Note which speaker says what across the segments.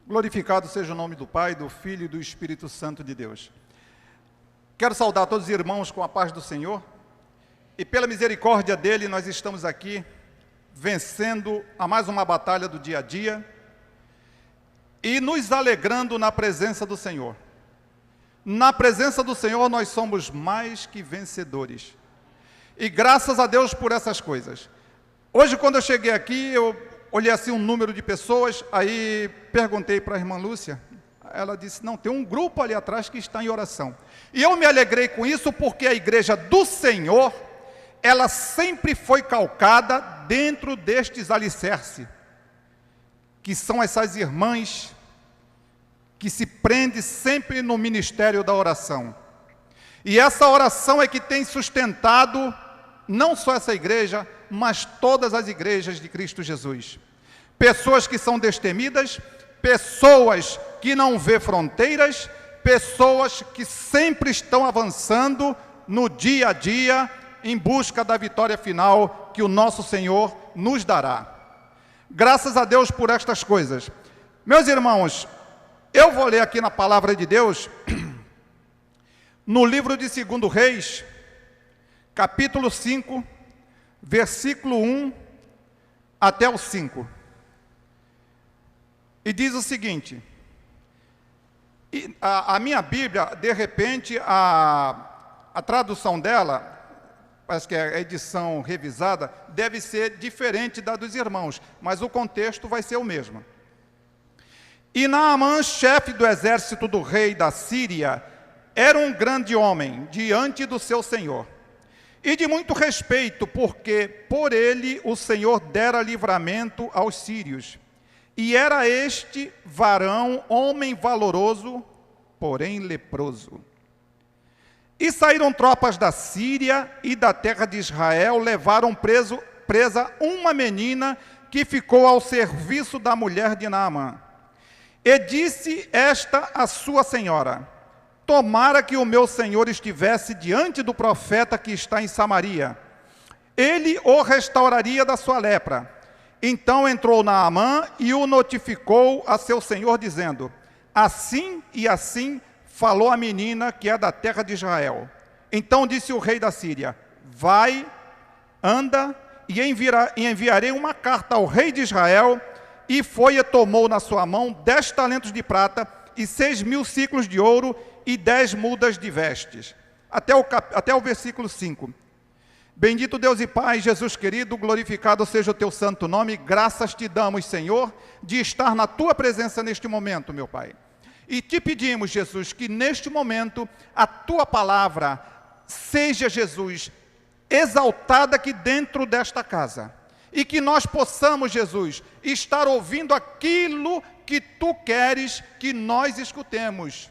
Speaker 1: Glorificado seja o nome do Pai, do Filho e do Espírito Santo de Deus. Quero saudar todos os irmãos com a paz do Senhor. E pela misericórdia dele, nós estamos aqui, vencendo a mais uma batalha do dia a dia e nos alegrando na presença do Senhor. Na presença do Senhor, nós somos mais que vencedores. E graças a Deus por essas coisas. Hoje, quando eu cheguei aqui, eu olhei assim um número de pessoas, aí perguntei para a irmã Lúcia, ela disse, não, tem um grupo ali atrás que está em oração. E eu me alegrei com isso porque a igreja do Senhor, ela sempre foi calcada dentro destes alicerces, que são essas irmãs que se prendem sempre no ministério da oração. E essa oração é que tem sustentado não só essa igreja, mas todas as igrejas de Cristo Jesus. Pessoas que são destemidas, pessoas que não vê fronteiras, pessoas que sempre estão avançando no dia a dia em busca da vitória final que o nosso Senhor nos dará. Graças a Deus por estas coisas. Meus irmãos, eu vou ler aqui na palavra de Deus, no livro de 2 Reis, capítulo 5, versículo 1 até o 5. E diz o seguinte, a minha Bíblia, de repente, a tradução dela, parece que é a edição revisada, deve ser diferente da dos irmãos, mas o contexto vai ser o mesmo. E Naamã, chefe do exército do rei da Síria, era um grande homem diante do seu senhor, e de muito respeito, porque por ele o Senhor dera livramento aos sírios. E era este varão, homem valoroso, porém leproso. E saíram tropas da Síria e da terra de Israel, levaram presa uma menina que ficou ao serviço da mulher de Naamã. E disse esta a sua senhora, tomara que o meu senhor estivesse diante do profeta que está em Samaria. Ele o restauraria da sua lepra. Então entrou Naamã e o notificou a seu senhor, dizendo, assim e assim falou a menina que é da terra de Israel. Então disse o rei da Síria, vai, anda, e enviarei uma carta ao rei de Israel. E foi e tomou na sua mão 10 talentos de prata e 6.000 siclos de ouro e 10 mudas de vestes. Até o versículo 5. Bendito Deus e Pai, Jesus querido, glorificado seja o teu santo nome. Graças te damos, Senhor, de estar na tua presença neste momento, meu Pai. E te pedimos, Jesus, que neste momento a tua palavra seja, Jesus, exaltada aqui dentro desta casa. E que nós possamos, Jesus, estar ouvindo aquilo que tu queres que nós escutemos.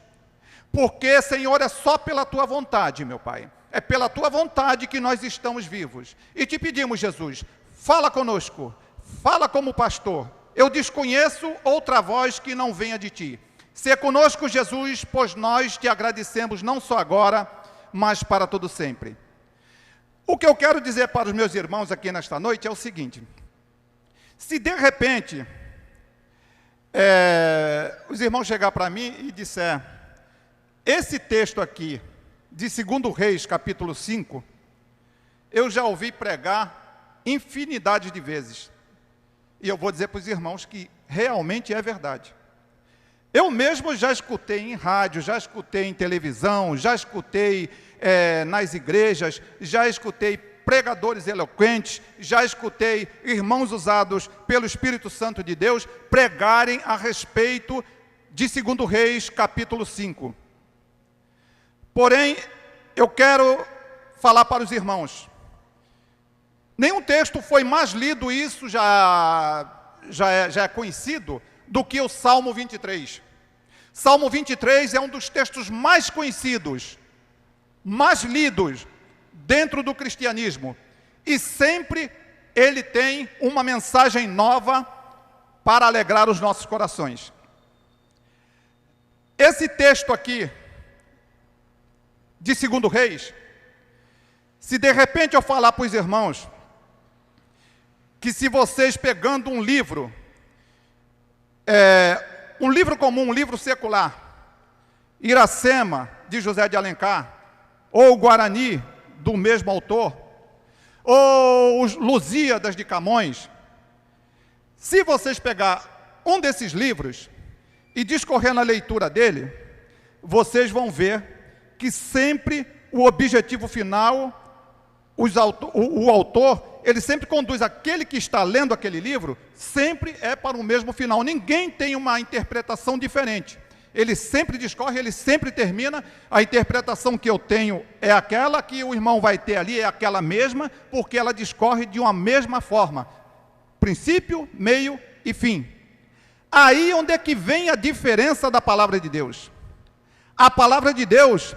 Speaker 1: Porque, Senhor, é só pela tua vontade, meu Pai. É pela tua vontade que nós estamos vivos. E te pedimos, Jesus, fala conosco, fala como pastor. Eu desconheço outra voz que não venha de ti. Sê conosco, Jesus, pois nós te agradecemos não só agora, mas para todo sempre. O que eu quero dizer para os meus irmãos aqui nesta noite é o seguinte. Se de repente, os irmãos chegar para mim e disser, esse texto aqui, de 2 Reis, capítulo 5, eu já ouvi pregar infinidade de vezes. E eu vou dizer para os irmãos que realmente é verdade. Eu mesmo já escutei em rádio, já escutei em televisão, já escutei nas igrejas, já escutei pregadores eloquentes, já escutei irmãos usados pelo Espírito Santo de Deus pregarem a respeito de 2 Reis, capítulo 5. Porém, eu quero falar para os irmãos. Nenhum texto foi mais lido, isso já é conhecido, do que o Salmo 23. Salmo 23 é um dos textos mais conhecidos, mais lidos dentro do cristianismo. E sempre ele tem uma mensagem nova para alegrar os nossos corações. Esse texto aqui, de 2 Reis, se de repente eu falar para os irmãos que se vocês pegando um livro, um livro comum, um livro secular, Iracema, de José de Alencar, ou o Guarani, do mesmo autor, ou os Lusíadas de Camões, se vocês pegar um desses livros e discorrer na leitura dele, vocês vão ver que sempre o objetivo final, o autor, ele sempre conduz aquele que está lendo aquele livro, sempre é para o mesmo final. Ninguém tem uma interpretação diferente. Ele sempre discorre, ele sempre termina. A interpretação que eu tenho é aquela que o irmão vai ter ali, é aquela mesma, porque ela discorre de uma mesma forma. Princípio, meio e fim. Aí onde é que vem a diferença da palavra de Deus? A palavra de Deus,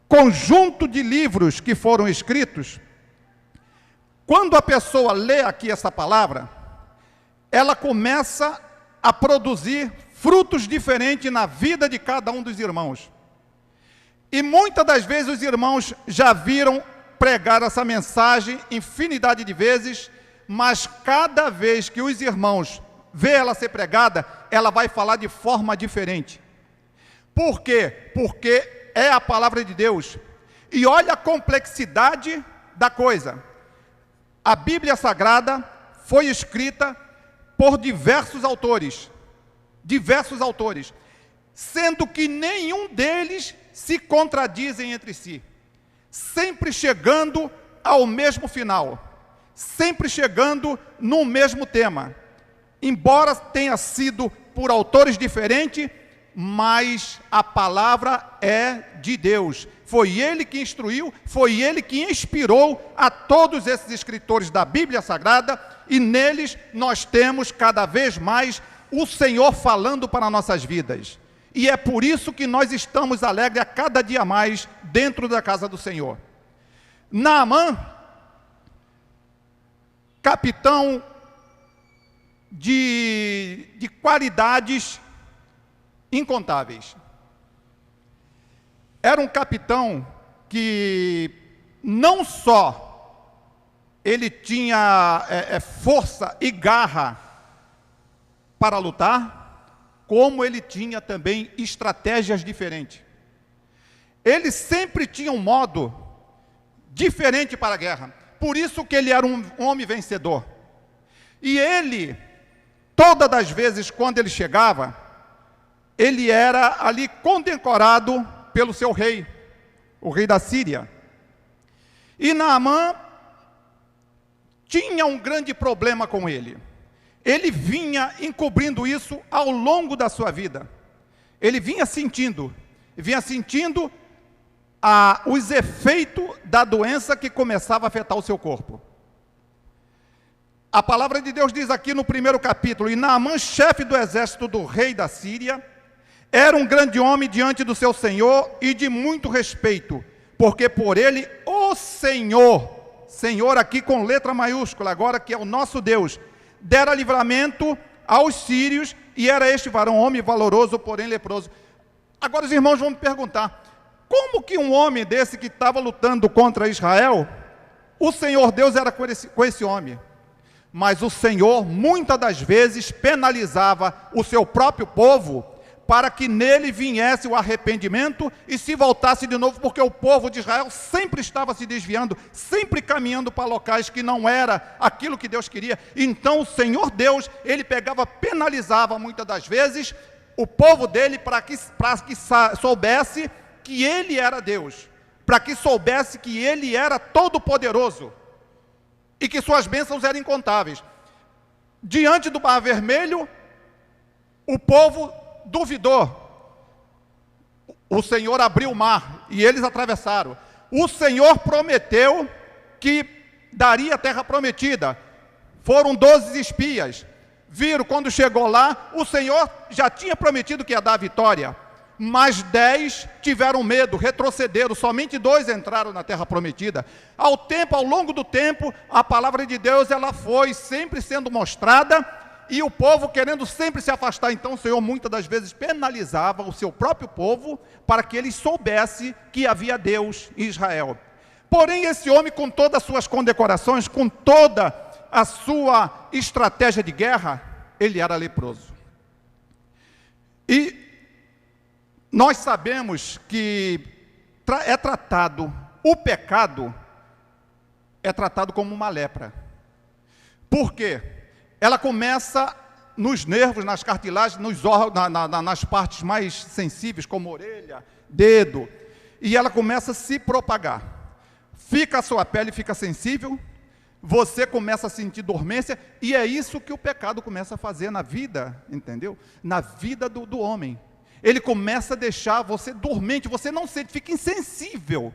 Speaker 1: conjunto de livros que foram escritos, quando a pessoa lê aqui essa palavra, ela começa a produzir frutos diferentes na vida de cada um dos irmãos. E muitas das vezes os irmãos já viram pregar essa mensagem infinidade de vezes, mas cada vez que os irmãos vê ela ser pregada, ela vai falar de forma diferente. Por quê? Porque é a palavra de Deus. E olha a complexidade da coisa. A Bíblia Sagrada foi escrita por diversos autores, sendo que nenhum deles se contradizem entre si, sempre chegando ao mesmo final, sempre chegando no mesmo tema, embora tenha sido por autores diferentes, mas a palavra é de Deus. Foi Ele que instruiu, foi Ele que inspirou a todos esses escritores da Bíblia Sagrada, e neles nós temos cada vez mais o Senhor falando para nossas vidas. E é por isso que nós estamos alegres a cada dia mais dentro da casa do Senhor. Naamã, capitão de qualidades incontáveis. Era um capitão que não só ele tinha força e garra para lutar, como ele tinha também estratégias diferentes. Ele sempre tinha um modo diferente para a guerra. Por isso que ele era um homem vencedor. E ele, todas as vezes quando ele chegava, ele era ali condecorado pelo seu rei, o rei da Síria. E Naamã tinha um grande problema com ele. Ele vinha encobrindo isso ao longo da sua vida. Ele vinha sentindo os efeitos da doença que começava a afetar o seu corpo. A palavra de Deus diz aqui no primeiro capítulo: e Naamã, chefe do exército do rei da Síria, era um grande homem diante do seu Senhor e de muito respeito, porque por ele o Senhor aqui com letra maiúscula, agora que é o nosso Deus, dera livramento aos sírios, e era este varão homem valoroso, porém leproso. Agora os irmãos vão me perguntar, como que um homem desse que estava lutando contra Israel, o Senhor Deus era com esse homem? Mas o Senhor muitas das vezes penalizava o seu próprio povo, para que nele viesse o arrependimento e se voltasse de novo, porque o povo de Israel sempre estava se desviando, sempre caminhando para locais que não era aquilo que Deus queria. Então o Senhor Deus, ele pegava, penalizava muitas das vezes o povo dele, para que soubesse que ele era Deus, para que soubesse que ele era todo-poderoso e que suas bênçãos eram incontáveis. Diante do Mar Vermelho, o povo duvidou. O Senhor abriu o mar e eles atravessaram. O Senhor prometeu que daria a terra prometida. Foram 12 espias. Viram, quando chegou lá, o Senhor já tinha prometido que ia dar a vitória. Mas 10 tiveram medo, retrocederam, somente 2 entraram na terra prometida. Ao longo do tempo, a palavra de Deus, ela foi sempre sendo mostrada, e o povo querendo sempre se afastar. Então o Senhor muitas das vezes penalizava o seu próprio povo, para que eles soubessem que havia Deus em Israel. Porém esse homem, com todas as suas condecorações, com toda a sua estratégia de guerra, ele era leproso. E nós sabemos que o pecado é tratado como uma lepra. Por quê? Ela começa nos nervos, nas cartilagens, nos órgãos, nas partes mais sensíveis, como orelha, dedo, e ela começa a se propagar. A sua pele fica sensível, você começa a sentir dormência, e é isso que o pecado começa a fazer na vida, entendeu? Na vida do homem. Ele começa a deixar você dormente, você não sente, fica insensível.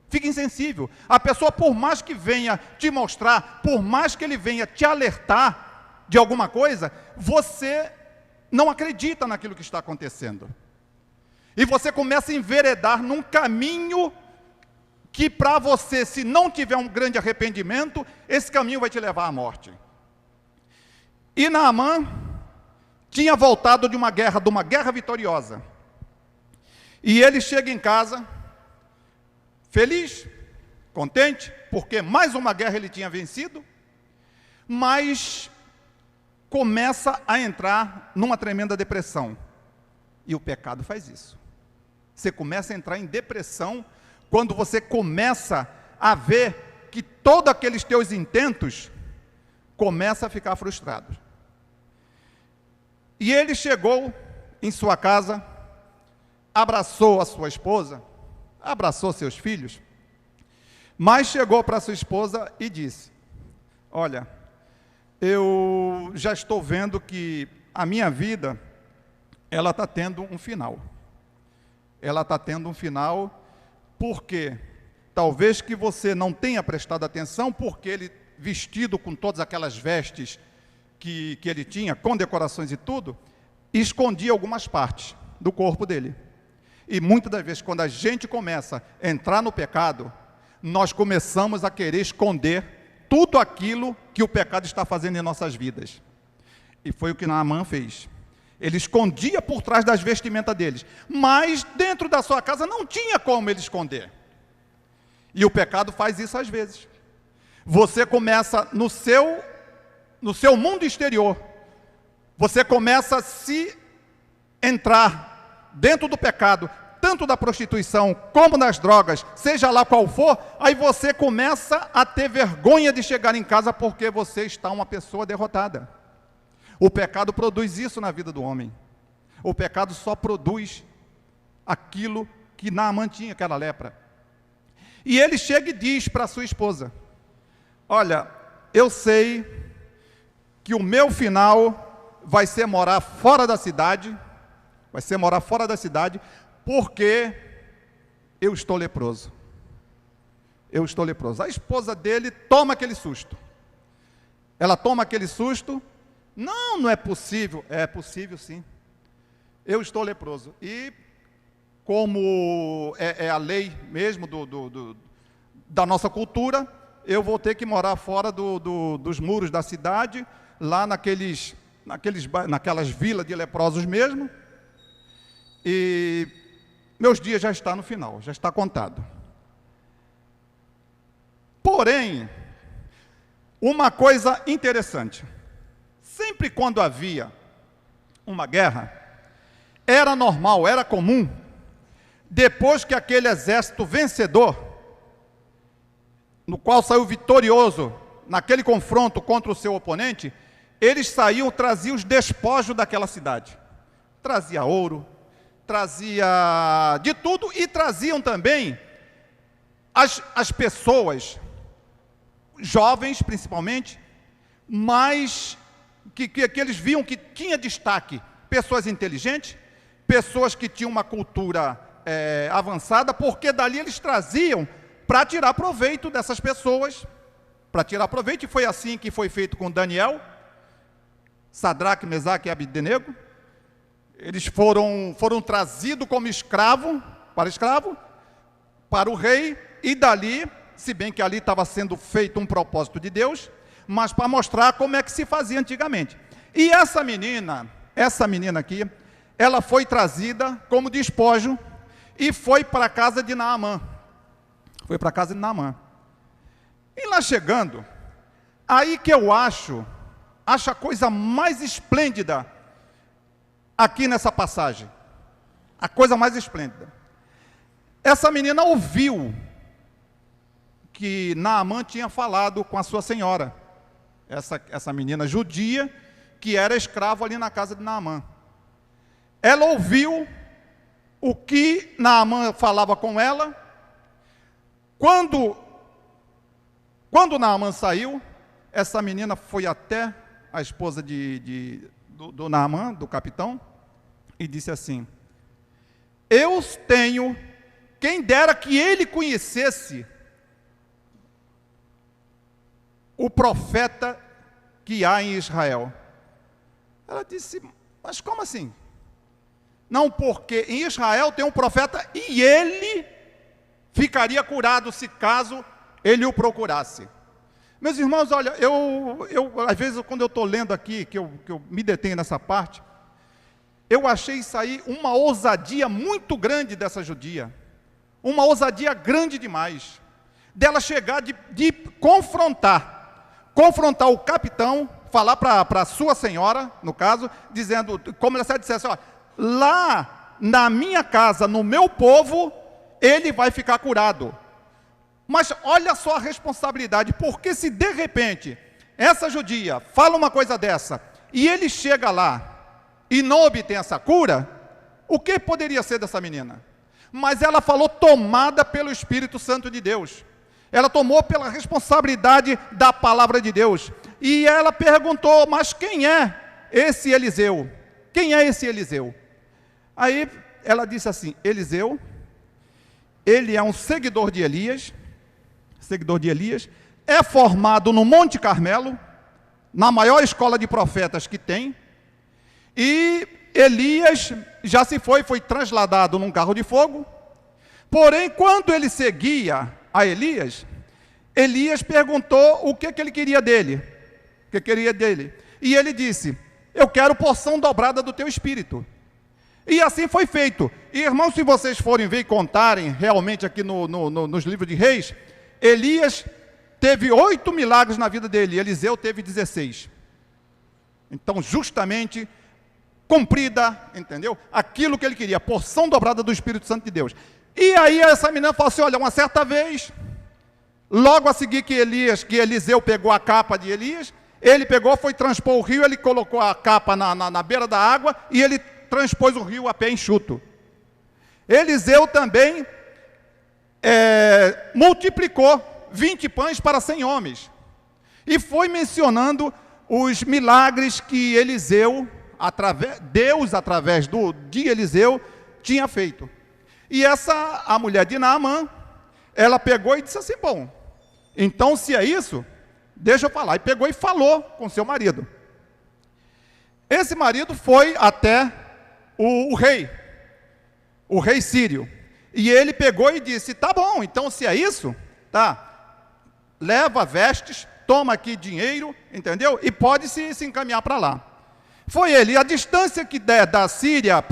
Speaker 1: Fica insensível. A pessoa, por mais que venha te mostrar, por mais que ele venha te alertar de alguma coisa, você não acredita naquilo que está acontecendo. E você começa a enveredar num caminho que para você, se não tiver um grande arrependimento, esse caminho vai te levar à morte. E Naamã tinha voltado de uma guerra vitoriosa. E ele chega em casa, feliz, contente, porque mais uma guerra ele tinha vencido, mas começa a entrar numa tremenda depressão. E o pecado faz isso. Você começa a entrar em depressão quando você começa a ver que todos aqueles teus intentos começam a ficar frustrados. E ele chegou em sua casa, abraçou a sua esposa, abraçou seus filhos, mas chegou para sua esposa e disse: olha, eu já estou vendo que a minha vida, ela está tendo um final. Ela está tendo um final porque talvez que você não tenha prestado atenção, porque ele, vestido com todas aquelas vestes que ele tinha, com decorações e tudo, escondia algumas partes do corpo dele. E muitas das vezes, quando a gente começa a entrar no pecado, nós começamos a querer esconder tudo aquilo que o pecado está fazendo em nossas vidas. E foi o que Naamã fez. Ele escondia por trás das vestimentas deles, mas dentro da sua casa não tinha como ele esconder. E o pecado faz isso às vezes. Você começa no seu mundo exterior, você começa a se entrar dentro do pecado, tanto da prostituição como das drogas, seja lá qual for, aí você começa a ter vergonha de chegar em casa porque você está uma pessoa derrotada. O pecado produz isso na vida do homem. O pecado só produz aquilo que Naamã tinha, aquela lepra. E ele chega e diz para sua esposa: olha, eu sei que o meu final vai ser morar fora da cidade, porque eu estou leproso. Eu estou leproso. A esposa dele toma aquele susto. Ela toma aquele susto. Não é possível. É possível sim. Eu estou leproso. E como é a lei mesmo da nossa cultura, eu vou ter que morar fora dos muros da cidade, lá naquelas vilas de leprosos mesmo. E meus dias já estão no final, já está contado. Porém, uma coisa interessante. Sempre quando havia uma guerra, era normal, era comum, depois que aquele exército vencedor, no qual saiu vitorioso naquele confronto contra o seu oponente, eles saíam, traziam os despojos daquela cidade. Trazia ouro, trazia de tudo, e traziam também as pessoas, jovens principalmente, mas que eles viam que tinha destaque, pessoas inteligentes, pessoas que tinham uma cultura avançada, porque dali eles traziam para tirar proveito dessas pessoas, para tirar proveito, e foi assim que foi feito com Daniel, Sadraque, Mesaque e Abdenego. Eles foram trazidos como escravo para o rei, e dali, se bem que ali estava sendo feito um propósito de Deus, mas para mostrar como é que se fazia antigamente. E essa menina aqui, ela foi trazida como despojo e foi para a casa de Naamã. E lá chegando, aí que eu acho a coisa mais esplêndida aqui nessa passagem. A coisa mais esplêndida. Essa menina ouviu que Naamã tinha falado com a sua senhora. Essa menina judia, que era escravo ali na casa de Naamã. Ela ouviu o que Naamã falava com ela. Quando Naamã saiu, essa menina foi até a esposa do Naamã, do capitão, e disse assim: eu tenho, quem dera que ele conhecesse o profeta que há em Israel. Ela disse: mas como assim? Não, porque em Israel tem um profeta e ele ficaria curado se caso ele o procurasse. Meus irmãos, olha, eu às vezes quando eu estou lendo aqui, que eu me detenho nessa parte, eu achei isso aí uma ousadia muito grande dessa judia, uma ousadia grande demais, dela chegar de confrontar o capitão, falar para a sua senhora, no caso, dizendo, como se ela dissesse: ó, lá na minha casa, no meu povo, ele vai ficar curado. Mas olha só a responsabilidade, porque se de repente essa judia fala uma coisa dessa, e ele chega lá e não obtém essa cura, o que poderia ser dessa menina? Mas ela falou tomada pelo Espírito Santo de Deus. Ela tomou pela responsabilidade da palavra de Deus. E ela perguntou: mas quem é esse Eliseu? Quem é esse Eliseu? Aí ela disse assim: Eliseu, ele é um seguidor de Elias, é formado no Monte Carmelo, na maior escola de profetas que tem, e Elias já se foi trasladado num carro de fogo. Porém, quando ele seguia a Elias, Elias perguntou o que ele queria dele. E ele disse: eu quero porção dobrada do teu espírito. E assim foi feito. E, irmãos, se vocês forem ver e contarem realmente aqui nos livros de Reis, Elias teve 8 milagres na vida dele, Eliseu teve 16. Então, justamente cumprida, entendeu? Aquilo que ele queria, porção dobrada do Espírito Santo de Deus. E aí essa menina falou assim: olha, uma certa vez, logo a seguir que Eliseu pegou a capa de Elias, ele pegou, foi transpor o rio, ele colocou a capa na beira da água, e ele transpôs o rio a pé enxuto. Eliseu também multiplicou 20 pães para 100 homens. E foi mencionando os milagres que Deus, através de Eliseu, tinha feito. E a mulher de Naamã, ela pegou e disse assim: bom, então se é isso, deixa eu falar. E pegou e falou com seu marido. Esse marido foi até o rei sírio. E ele pegou e disse: tá bom, então se é isso, tá, leva vestes, toma aqui dinheiro, entendeu? E pode se encaminhar para lá. Foi ele. A distância que der da Síria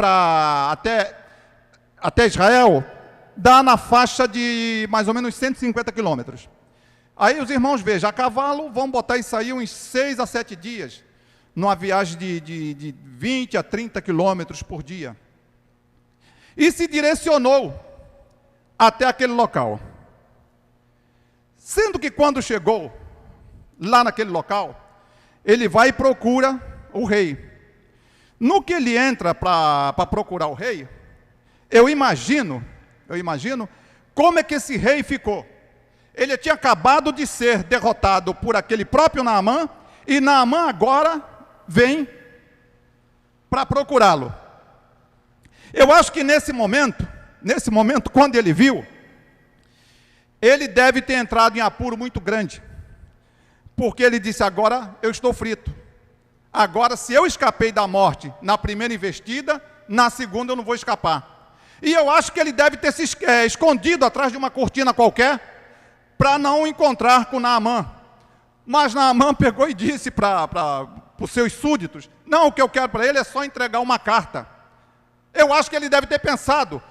Speaker 1: até Israel, dá na faixa de mais ou menos 150 quilômetros. Aí os irmãos vejam, a cavalo, vão botar isso aí uns 6 a 7 dias, numa viagem de 20 a 30 quilômetros por dia. E se direcionou até aquele local. Sendo que quando chegou lá naquele local, ele vai e procura o rei. No que ele entra para procurar o rei, eu imagino como é que esse rei ficou. Ele tinha acabado de ser derrotado por aquele próprio Naamã, e Naamã agora vem para procurá-lo. Eu acho que nesse momento, quando ele viu, ele deve ter entrado em apuro muito grande, porque ele disse: agora eu estou frito. Agora, se eu escapei da morte na primeira investida, na segunda eu não vou escapar. E eu acho que ele deve ter se escondido atrás de uma cortina qualquer, para não encontrar com Naamã. Mas Naamã pegou e disse para os seus súditos: não, o que eu quero para ele é só entregar uma carta. Eu acho que ele deve ter pensado: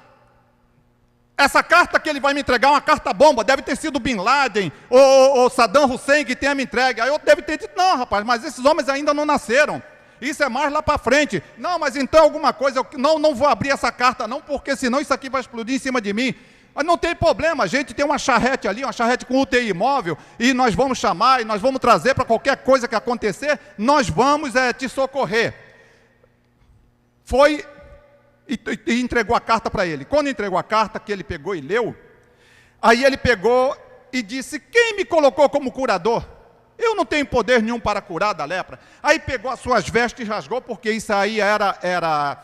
Speaker 1: essa carta que ele vai me entregar é uma carta bomba, deve ter sido Bin Laden ou Saddam Hussein que tenha me entregue. Aí eu deve ter dito: não, rapaz, mas esses homens ainda não nasceram. isso é mais lá para frente. Não, mas então alguma coisa, não vou abrir essa carta não, porque senão isso aqui vai explodir em cima de mim. Mas não tem problema, a gente tem uma charrete ali, uma charrete com UTI móvel, e nós vamos chamar, e nós vamos trazer para qualquer coisa que acontecer, nós vamos te socorrer. Foi e entregou a carta para ele. Quando entregou a carta, que ele pegou e leu, aí ele pegou e disse: quem me colocou como curador? Eu não tenho poder nenhum para curar da lepra. Aí pegou as suas vestes e rasgou, porque isso aí era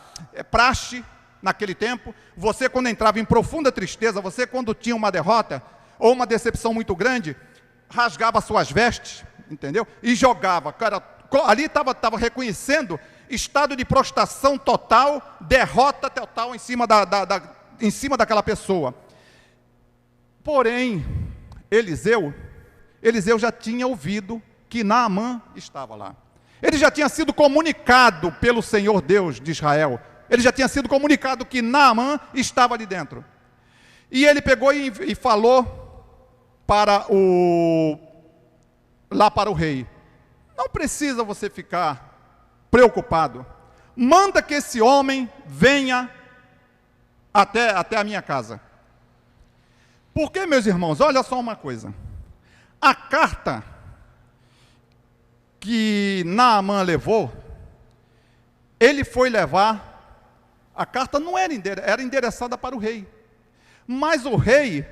Speaker 1: praxe naquele tempo. Você, quando entrava em profunda tristeza, você, quando tinha uma derrota ou uma decepção muito grande, rasgava as suas vestes, entendeu? E jogava. Cara, ali estava reconhecendo estado de prostração total, derrota total em cima daquela pessoa. Porém, Eliseu já tinha ouvido que Naamã estava lá. Ele já tinha sido comunicado pelo Senhor Deus de Israel. Ele já tinha sido comunicado que Naamã estava ali dentro. E ele pegou e falou lá para o rei: não precisa você ficar preocupado. Manda que esse homem venha até a minha casa. Porque, meus irmãos, olha só uma coisa. A carta que Naamã levou, ele foi levar. A carta não era endereçada para o rei. Mas o rei,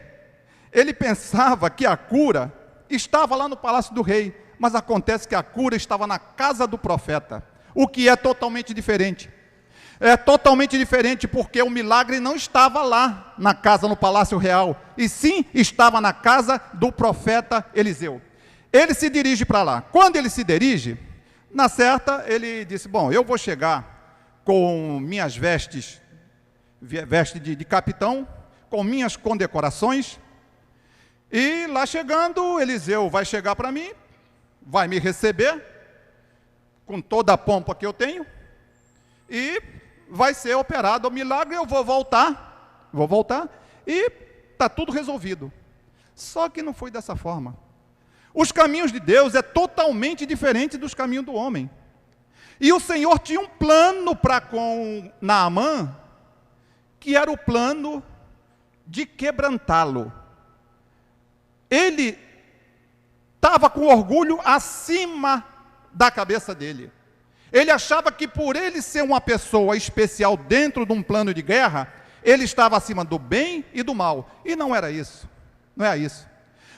Speaker 1: ele pensava que a cura estava lá no palácio do rei. Mas acontece que a cura estava na casa do profeta. O que é totalmente diferente. É totalmente diferente, porque o milagre não estava lá na casa, no palácio real, e sim estava na casa do profeta Eliseu. Ele se dirige para lá. Quando ele se dirige, na certa, ele disse: bom, eu vou chegar com minhas vestes de capitão, com minhas condecorações, e lá chegando, Eliseu vai chegar para mim, vai me receber, com toda a pompa que eu tenho, e vai ser operado o milagre, eu vou voltar, e está tudo resolvido. Só que não foi dessa forma. Os caminhos de Deus é totalmente diferente dos caminhos do homem. E o Senhor tinha um plano para com Naamã, que era o plano de quebrantá-lo. Ele estava com orgulho acima da cabeça dele. Ele achava que por ele ser uma pessoa especial dentro de um plano de guerra, ele estava acima do bem e do mal. E não era isso. Não é isso.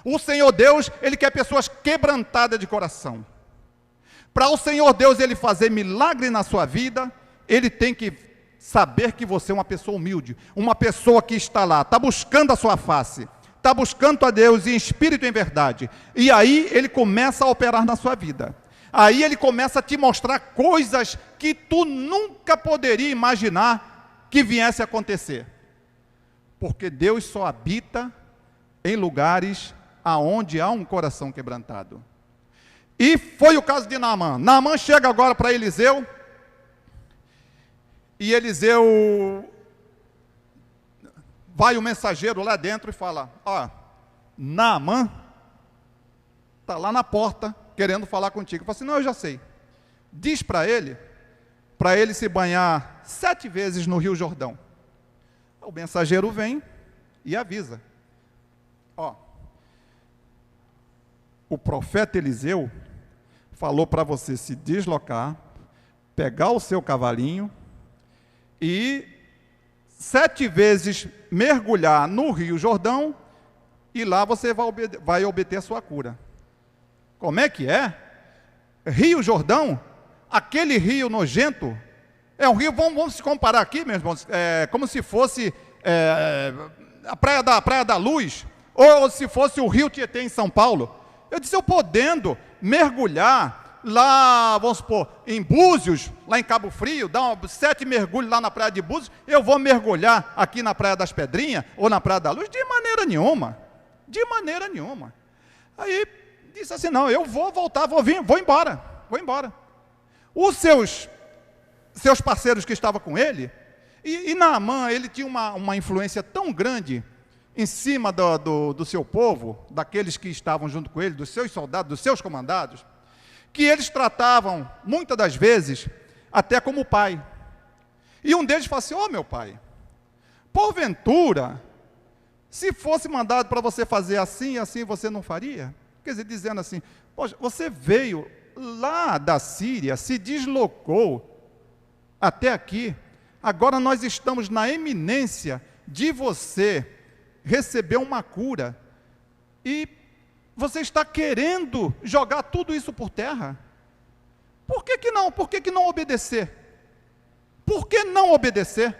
Speaker 1: O Senhor Deus, Ele quer pessoas quebrantadas de coração. Para o Senhor Deus Ele fazer milagre na sua vida, Ele tem que saber que você é uma pessoa humilde, uma pessoa que está lá, está buscando a sua face, está buscando a Deus em espírito e em verdade. E aí Ele começa a operar na sua vida. Aí Ele começa a te mostrar coisas que tu nunca poderia imaginar que viesse a acontecer. Porque Deus só habita em lugares aonde há um coração quebrantado. E foi o caso de Naamã. Naamã chega agora para Eliseu, e Eliseu vai o mensageiro lá dentro e fala: ó, Naamã está lá na porta querendo falar contigo. Eu falo assim: não, eu já sei. Diz para ele se banhar 7 vezes no Rio Jordão. O mensageiro vem e avisa: ó, o profeta Eliseu falou para você se deslocar, pegar o seu cavalinho e 7 vezes mergulhar no Rio Jordão, e lá você vai obter a sua cura. Como é que é? Rio Jordão, aquele rio nojento, é um rio, vamos se comparar aqui, meus irmãos, como se fosse a Praia da Luz, ou se fosse o Rio Tietê em São Paulo. Eu disse: eu podendo mergulhar lá, vamos supor, em Búzios, lá em Cabo Frio, dar 7 mergulhos lá na Praia de Búzios, eu vou mergulhar aqui na Praia das Pedrinhas, ou na Praia da Luz? De maneira nenhuma. De maneira nenhuma. Aí disse assim: não, eu vou voltar, vou embora. Os seus parceiros que estavam com ele, e Naamã, ele tinha uma influência tão grande em cima do seu povo, daqueles que estavam junto com ele, dos seus soldados, dos seus comandados, que eles tratavam, muitas das vezes, até como pai. E um deles falou assim: ô meu pai, porventura, se fosse mandado para você fazer assim e assim, você não faria? Quer dizer, dizendo assim: poxa, você veio lá da Síria, se deslocou até aqui, agora nós estamos na iminência de você receber uma cura, e você está querendo jogar tudo isso por terra? Por que que não? Por que que não obedecer? Por que não obedecer?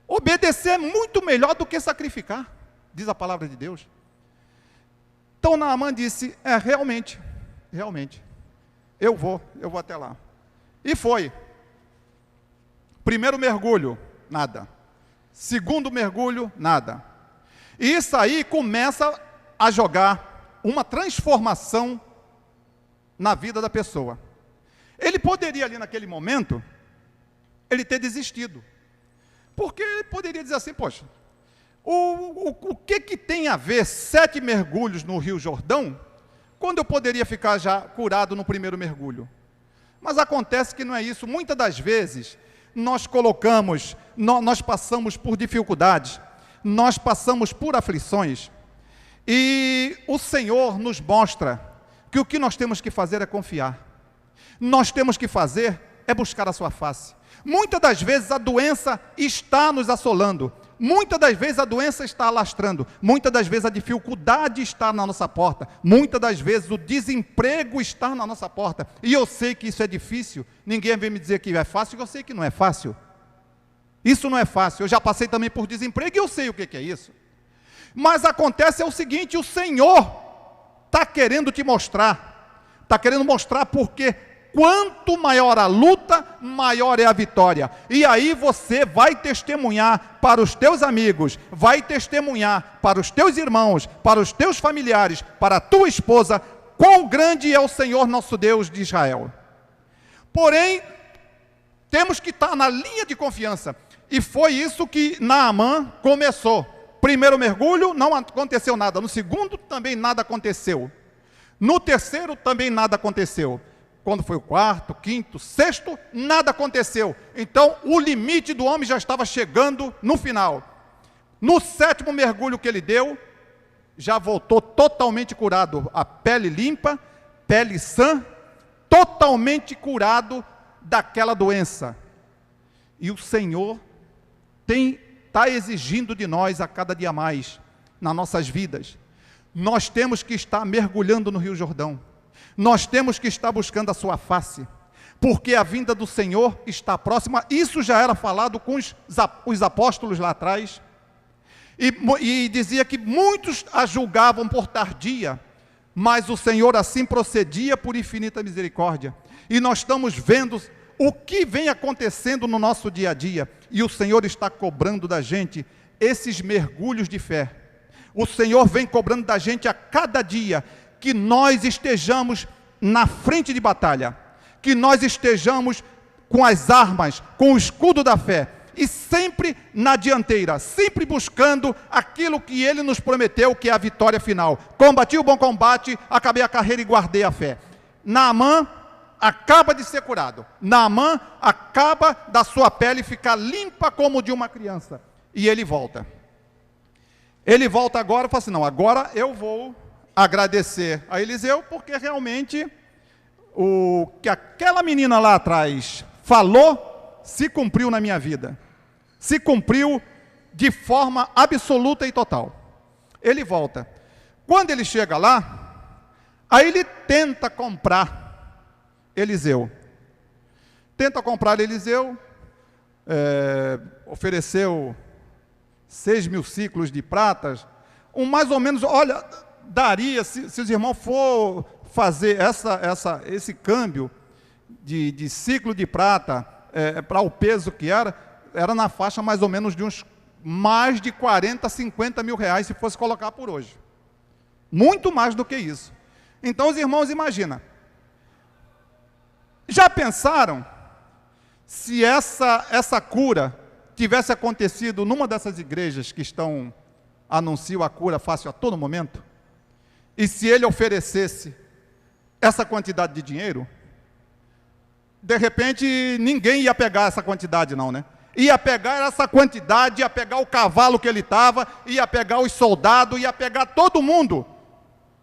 Speaker 1: Obedecer é muito melhor do que sacrificar, diz a palavra de Deus. Então Naamã disse: realmente, eu vou até lá. E foi. Primeiro mergulho, nada. Segundo mergulho, nada. E isso aí começa a jogar uma transformação na vida da pessoa. Ele poderia ali naquele momento, ele ter desistido. Porque ele poderia dizer assim: poxa, o que tem a ver 7 mergulhos no Rio Jordão, quando eu poderia ficar já curado no primeiro mergulho? Mas acontece que não é isso. Muitas das vezes, nós passamos por dificuldades, nós passamos por aflições, e o Senhor nos mostra que o que nós temos que fazer é confiar. Nós temos que fazer é buscar a sua face. Muitas das vezes a doença está nos assolando, muitas das vezes a doença está alastrando, muitas das vezes a dificuldade está na nossa porta, muitas das vezes o desemprego está na nossa porta, e eu sei que isso é difícil. Ninguém vem me dizer que é fácil, eu sei que não é fácil. Isso não é fácil. Eu já passei também por desemprego e eu sei o que é isso. Mas acontece o seguinte: o Senhor está querendo te mostrar, está querendo mostrar, porque quanto maior a luta, maior é a vitória. E aí você vai testemunhar para os teus amigos, vai testemunhar para os teus irmãos, para os teus familiares, para a tua esposa, quão grande é o Senhor nosso Deus de Israel. Porém, temos que estar na linha de confiança. E foi isso que Naamã começou. Primeiro mergulho, não aconteceu nada. No segundo, também nada aconteceu. No terceiro, também nada aconteceu. Quando foi o quarto, quinto, sexto, nada aconteceu. Então, o limite do homem já estava chegando no final. No sétimo mergulho que ele deu, já voltou totalmente curado. A pele limpa, pele sã, totalmente curado daquela doença. E o Senhor está exigindo de nós a cada dia mais, nas nossas vidas. Nós temos que estar mergulhando no Rio Jordão. Nós temos que estar buscando a sua face, porque a vinda do Senhor está próxima. Isso já era falado com os apóstolos lá atrás, e dizia que muitos a julgavam por tardia, mas o Senhor assim procedia por infinita misericórdia. E nós estamos vendo o que vem acontecendo no nosso dia a dia, e o Senhor está cobrando da gente esses mergulhos de fé. O Senhor vem cobrando da gente a cada dia que nós estejamos na frente de batalha, que nós estejamos com as armas, com o escudo da fé, e sempre na dianteira, sempre buscando aquilo que Ele nos prometeu, que é a vitória final. Combati o bom combate, acabei a carreira e guardei a fé. Naamã acaba de ser curado. Naamã acaba da sua pele ficar limpa como de uma criança. E ele volta. Ele volta agora e fala assim: não, agora eu vou agradecer a Eliseu, porque realmente o que aquela menina lá atrás falou se cumpriu na minha vida. Se cumpriu de forma absoluta e total. Ele volta. Quando ele chega lá, aí ele tenta comprar Eliseu. Ofereceu 6.000 ciclos de pratas, mais ou menos, olha, daria, se os irmãos for fazer esse câmbio de ciclo de prata, para o peso que era na faixa mais ou menos de uns mais de 40, 50 mil reais, se fosse colocar por hoje. Muito mais do que isso. Então os irmãos imaginam. Já pensaram se essa cura tivesse acontecido numa dessas igrejas que anunciam a cura fácil a todo momento? E se ele oferecesse essa quantidade de dinheiro, de repente ninguém ia pegar essa quantidade não, né? Ia pegar essa quantidade, ia pegar o cavalo que ele estava, ia pegar os soldados, ia pegar todo mundo.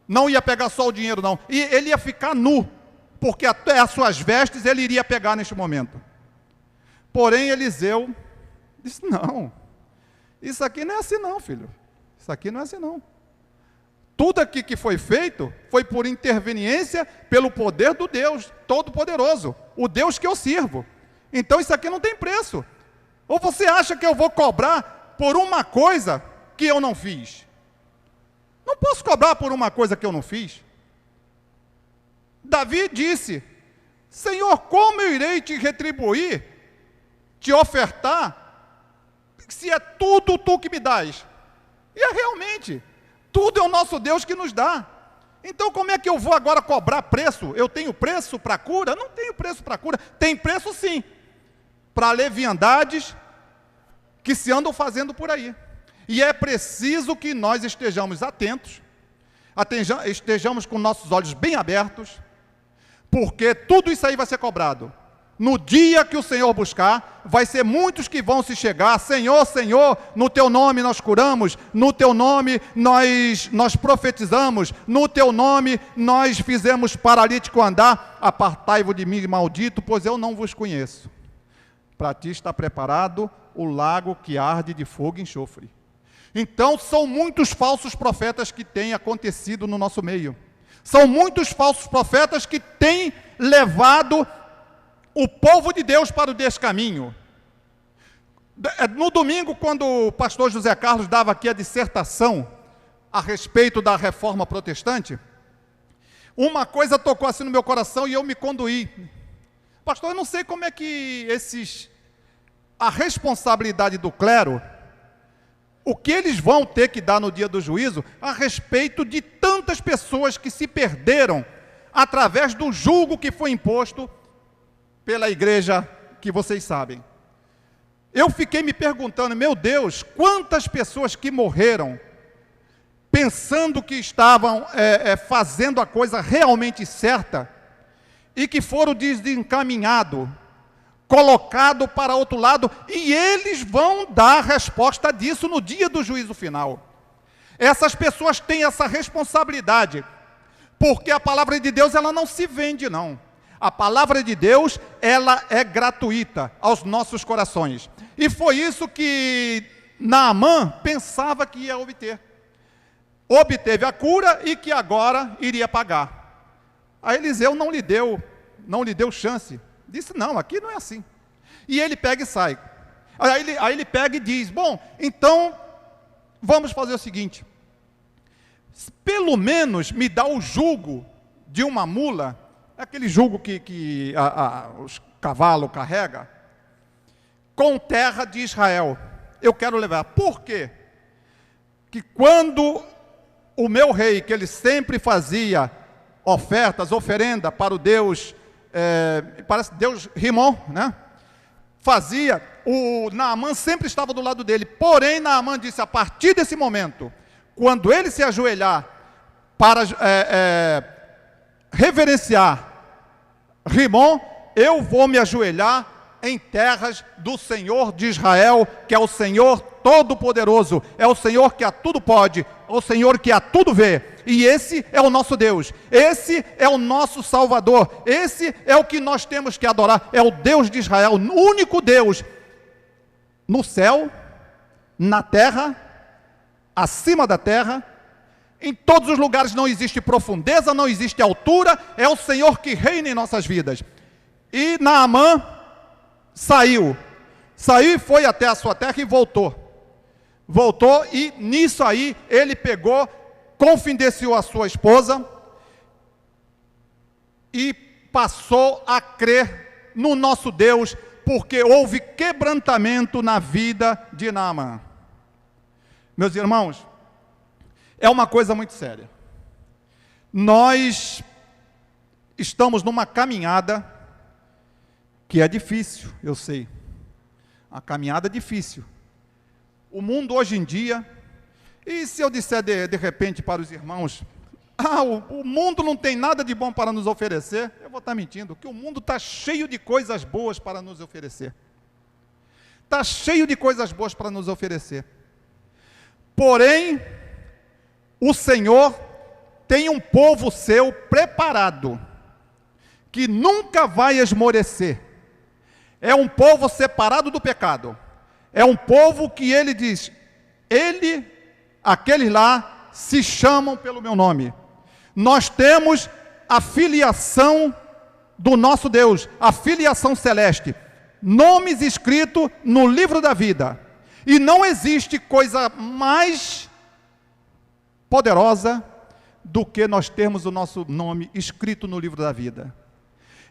Speaker 1: Não ia pegar só o dinheiro não. E ele ia ficar nu, porque até as suas vestes ele iria pegar neste momento. Porém, Eliseu disse, não, isso aqui não é assim não, filho. Isso aqui não é assim não. Tudo aqui que foi feito, foi por interveniência, pelo poder do Deus Todo-Poderoso, o Deus que eu sirvo. Então isso aqui não tem preço. Ou você acha que eu vou cobrar por uma coisa que eu não fiz? Não posso cobrar por uma coisa que eu não fiz. Davi disse, Senhor, como eu irei te retribuir, te ofertar, se é tudo tu que me dás? E é realmente, tudo é o nosso Deus que nos dá. Então como é que eu vou agora cobrar preço? Eu tenho preço para cura? Não tenho preço para cura. Tem preço sim, para leviandades que se andam fazendo por aí. E é preciso que nós estejamos atentos, estejamos com nossos olhos bem abertos, porque tudo isso aí vai ser cobrado. No dia que o Senhor buscar, vai ser muitos que vão se chegar, Senhor, Senhor, no Teu nome nós curamos, no Teu nome nós profetizamos, no Teu nome nós fizemos paralítico andar, apartai-vos de mim, maldito, pois eu não vos conheço. Para ti está preparado o lago que arde de fogo e enxofre. Então são muitos falsos profetas que têm acontecido no nosso meio. São muitos falsos profetas que têm levado o povo de Deus para o descaminho. No domingo, quando o pastor José Carlos dava aqui a dissertação a respeito da reforma protestante, uma coisa tocou assim no meu coração e eu me conduí. Pastor, eu não sei como é que a responsabilidade do clero, o que eles vão ter que dar no dia do juízo a respeito de tantas pessoas que se perderam através do julgo que foi imposto pela igreja que vocês sabem. Eu fiquei me perguntando, meu Deus, quantas pessoas que morreram pensando que estavam fazendo a coisa realmente certa e que foram desencaminhados, colocado para outro lado, e eles vão dar resposta disso no dia do juízo final. Essas pessoas têm essa responsabilidade, porque a palavra de Deus ela não se vende não. A palavra de Deus, ela é gratuita aos nossos corações. E foi isso que Naamã pensava que ia obter. Obteve a cura e que agora iria pagar. A Eliseu não lhe deu chance. Disse, não, aqui não é assim. E ele pega e sai. Aí ele pega e diz, bom, então, vamos fazer o seguinte. Pelo menos me dá o jugo de uma mula, aquele jugo que os cavalos carregam, com terra de Israel. Eu quero levar. Por quê? Que quando o meu rei, que ele sempre fazia oferenda para o Deus, parece Deus Rimon, né? Fazia, o Naamã sempre estava do lado dele. Porém, Naamã disse, a partir desse momento, quando ele se ajoelhar para reverenciar Rimon, eu vou me ajoelhar em terras do Senhor de Israel, que é o Senhor Todo-Poderoso, é o Senhor que a tudo pode, é o Senhor que a tudo vê, e esse é o nosso Deus, esse é o nosso Salvador, esse é o que nós temos que adorar, é o Deus de Israel, o único Deus, no céu, na terra, acima da terra, em todos os lugares não existe profundeza, não existe altura, é o Senhor que reina em nossas vidas. E Naamã saiu e foi até a sua terra e voltou, e nisso aí ele pegou, confidenciou a sua esposa e passou a crer no nosso Deus, porque houve quebrantamento na vida de Naamã. Meus irmãos, é uma coisa muito séria. Nós estamos numa caminhada que é difícil, eu sei. A caminhada é difícil. O mundo hoje em dia, e se eu disser de repente para os irmãos, o mundo não tem nada de bom para nos oferecer. Eu vou estar mentindo, que o mundo está cheio de coisas boas para nos oferecer. Está cheio de coisas boas para nos oferecer. Porém, o Senhor tem um povo seu preparado, que nunca vai esmorecer. É um povo separado do pecado. É um povo que ele diz, aqueles lá se chamam pelo meu nome. Nós temos a filiação do nosso Deus, a filiação celeste, nomes escritos no livro da vida. E não existe coisa mais poderosa do que nós termos o nosso nome escrito no livro da vida.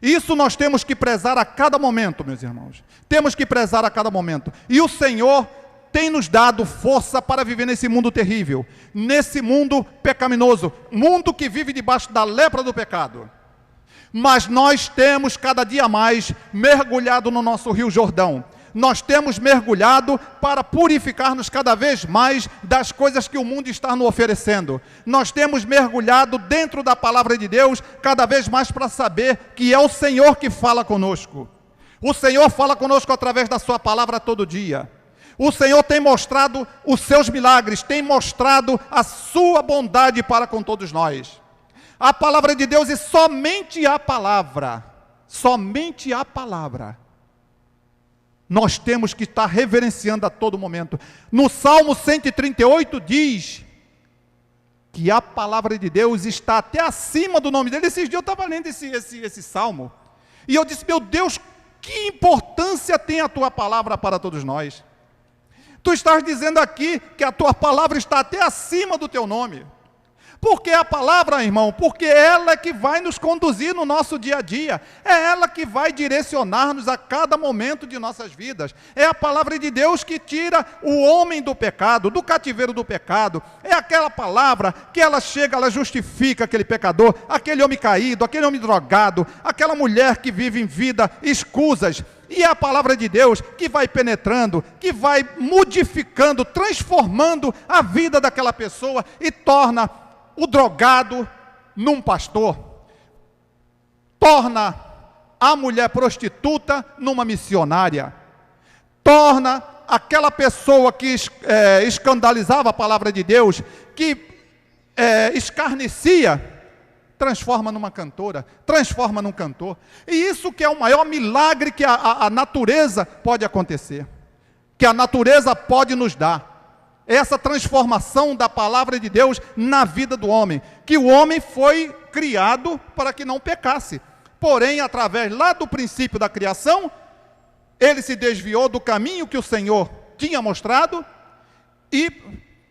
Speaker 1: Isso nós temos que prezar a cada momento, meus irmãos. Temos que prezar a cada momento. E o Senhor tem nos dado força para viver nesse mundo terrível, nesse mundo pecaminoso, mundo que vive debaixo da lepra do pecado. Mas nós temos cada dia mais mergulhado no nosso Rio Jordão. Nós temos mergulhado para purificar-nos cada vez mais das coisas que o mundo está nos oferecendo. Nós temos mergulhado dentro da palavra de Deus cada vez mais para saber que é o Senhor que fala conosco. O Senhor fala conosco através da sua palavra todo dia. O Senhor tem mostrado os seus milagres, tem mostrado a sua bondade para com todos nós. A palavra de Deus, e somente a palavra, nós temos que estar reverenciando a todo momento. No Salmo 138 diz que a palavra de Deus está até acima do nome dele. Esses dias eu estava lendo esse Salmo, e eu disse, meu Deus, que importância tem a tua palavra para todos nós. Tu estás dizendo aqui que a tua palavra está até acima do teu nome. Por que a palavra, irmão? Porque ela é que vai nos conduzir no nosso dia a dia. É ela que vai direcionar-nos a cada momento de nossas vidas. É a palavra de Deus que tira o homem do pecado, do cativeiro do pecado. É aquela palavra que ela chega, ela justifica aquele pecador, aquele homem caído, aquele homem drogado, aquela mulher que vive em vida escusas. E é a palavra de Deus que vai penetrando, que vai modificando, transformando a vida daquela pessoa e torna o drogado num pastor, torna a mulher prostituta numa missionária, torna aquela pessoa que escandalizava a palavra de Deus, que escarnecia, transforma numa cantora, transforma num cantor. E isso que é o maior milagre que a natureza pode acontecer, que a natureza pode nos dar. Essa transformação da palavra de Deus na vida do homem, que o homem foi criado para que não pecasse, porém, através lá do princípio da criação, ele se desviou do caminho que o Senhor tinha mostrado e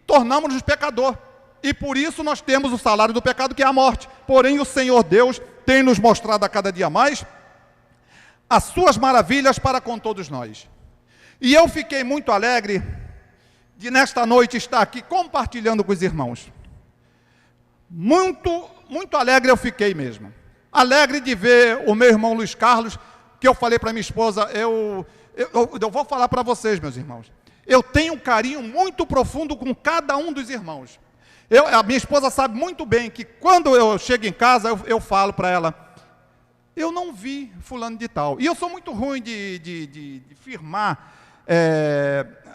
Speaker 1: tornamos-nos pecador, e por isso nós temos o salário do pecado, que é a morte. Porém, o Senhor Deus tem nos mostrado a cada dia mais as suas maravilhas para com todos nós. E eu fiquei muito alegre de nesta noite estar aqui compartilhando com os irmãos. Muito, muito alegre eu fiquei mesmo. Alegre de ver o meu irmão Luiz Carlos, que eu falei para minha esposa, eu vou falar para vocês, meus irmãos. Eu tenho um carinho muito profundo com cada um dos irmãos. A minha esposa sabe muito bem que quando eu chego em casa, eu falo para ela, eu não vi fulano de tal. E eu sou muito ruim de firmar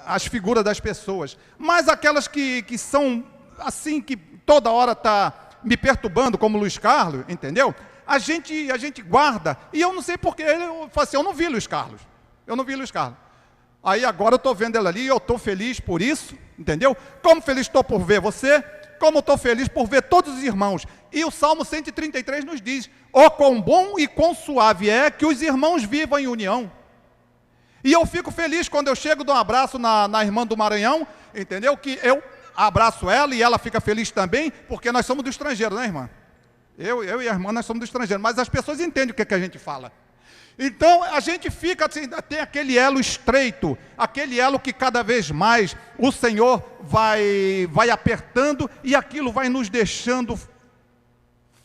Speaker 1: as figuras das pessoas, mas aquelas que são assim, que toda hora está me perturbando, como Luiz Carlos, entendeu? A gente guarda, e eu não sei porque, eu falo assim, eu não vi Luiz Carlos. Aí agora eu estou vendo ela ali, e eu estou feliz por isso, entendeu? Como feliz estou por ver você, como estou feliz por ver todos os irmãos. E o Salmo 133 nos diz, quão bom e quão suave é que os irmãos vivam em união. E eu fico feliz quando eu chego, dou um abraço na irmã do Maranhão, entendeu? Que eu abraço ela e ela fica feliz também, porque nós somos do estrangeiro, né, irmã? Eu e a irmã, nós somos do estrangeiro, mas as pessoas entendem o que a gente fala. Então, a gente fica assim, tem aquele elo estreito, aquele elo que cada vez mais o Senhor vai apertando, e aquilo vai nos deixando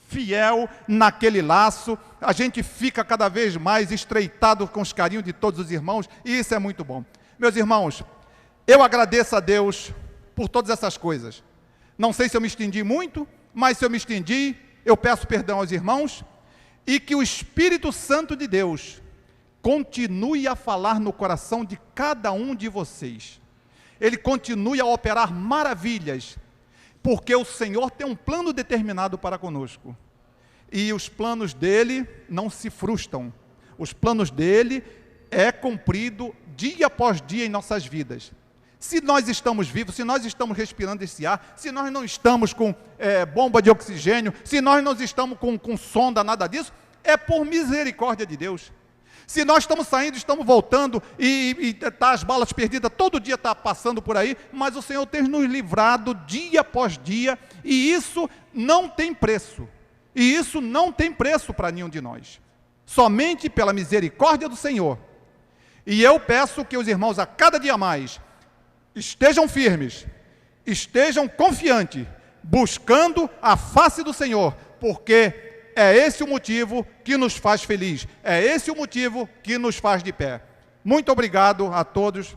Speaker 1: fiel naquele laço. A gente fica cada vez mais estreitado com os carinhos de todos os irmãos, e isso é muito bom. Meus irmãos, eu agradeço a Deus por todas essas coisas. Não sei se eu me estendi muito, mas se eu me estendi, eu peço perdão aos irmãos, e que o Espírito Santo de Deus continue a falar no coração de cada um de vocês. Ele continue a operar maravilhas, porque o Senhor tem um plano determinado para conosco. E os planos dele não se frustram. Os planos dele é cumprido dia após dia em nossas vidas. Se nós estamos vivos, se nós estamos respirando esse ar, se nós não estamos com bomba de oxigênio, se nós não estamos com sonda, nada disso, é por misericórdia de Deus. Se nós estamos saindo, estamos voltando, e tá as balas perdidas, todo dia está passando por aí, mas o Senhor tem nos livrado dia após dia, e isso não tem preço. E isso não tem preço para nenhum de nós. Somente pela misericórdia do Senhor. E eu peço que os irmãos, a cada dia mais, estejam firmes, estejam confiantes, buscando a face do Senhor, porque é esse o motivo que nos faz feliz, é esse o motivo que nos faz de pé. Muito obrigado a todos.